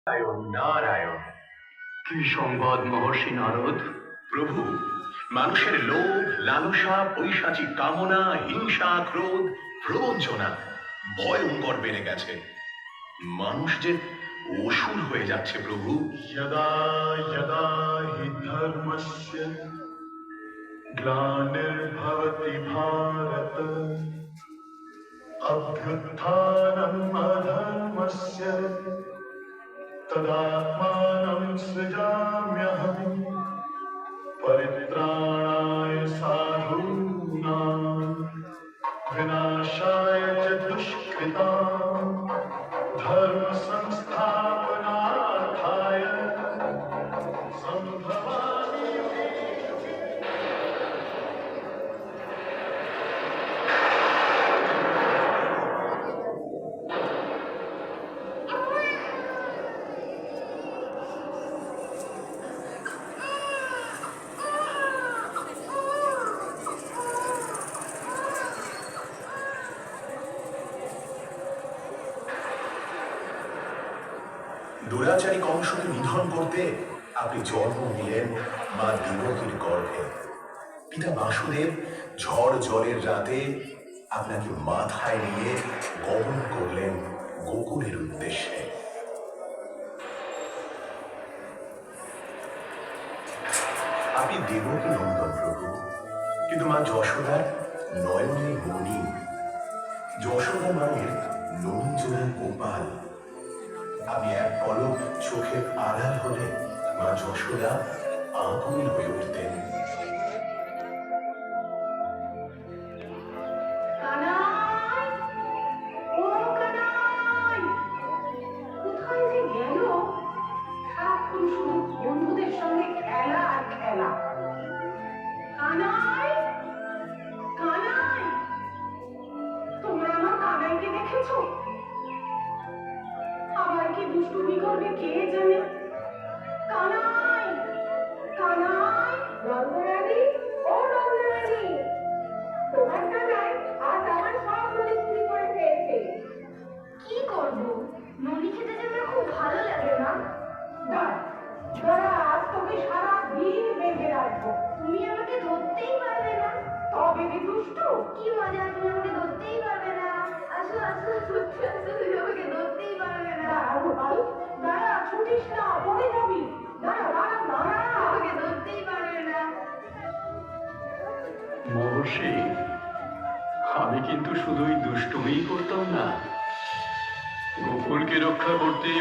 নারায়ণ নারায়ণ। কি সংবাদ মহর্ষি নারদ? প্রভু, মানুষের লোভ, লালসা, পৈশাচিক কামনা, হিংসা, ক্রোধ, প্রবঞ্চনা ভয়ঙ্কর বেড়ে গেছে। মানুষ যে অসুর হয়ে যাচ্ছে প্রভু। यदा यदा हि धर्मस्य ग्लानिर्भवति भारत अभ्युत्थानम् अधर्मस्य तदात्मानं सृजाम्यहम् परित्राणाय साधूनां विनाशाय च दुष्कृताम् धर्म संस्थापनार्थाय संभवामि। দুরাচারী কংসকে নিধন করতে আপনি জন্ম নিলেন মা দেবকীর গর্ভে। পিতা বাসুদেব ঝড় জলের রাতে আপনাকে মাথায় নিয়ে গমন করলেন গোকুলের উদ্দেশ্যে। আপনি দেবকী নন্দন প্রভু, কিন্তু মা যশোদার নয়নে মণি। যশোদা মায়ের নঞ্জনা গোপাল। আমি এক পলক চোখের আড়াল হলে মা যশোদা আগুন হয়ে উঠতেন। কানাই, ও কানাই, কোথায় যে গেল? সারাক্ষণ শুধু বন্ধুদের সঙ্গে খেলা আর খেলা। কানাই, কানাই, তোমরা আমার কানাইকে দেখেছো? আবার কি দুষ্টুমি করবে কে জানে? কানাই, কানাই, রঙ্গরানী, ও রঙ্গরানী, তোমার কানাই আজ আমার সব নলি চুরি করে খেয়েছে। কি করবো? নলি খেতে যে আমার খুব ভালো লাগে না। দাঁড়া, আজ তোকে সারা দিন বেঁধে রাখবো। তুমি আমাকে ধরতেই পারবে না। তবে কি দুষ্টু? কি মজা, তুমি আমাকে ধরতেই পারবে না। আসো আসো, সত্যি আসো, তুমি আমাকে ধরতেই পারবে না। দাঁড়া গোপাল, দাঁড়া, ছুটিস না, পড়ে যাবি। দাঁড়া দাঁড়া দাঁড়া, আমাকে ধরতেই পারবে না। মহর্ষি, আমি কিন্তু শুধুই দুষ্টুমিই করতাম না, গোকুলকে রক্ষা করতে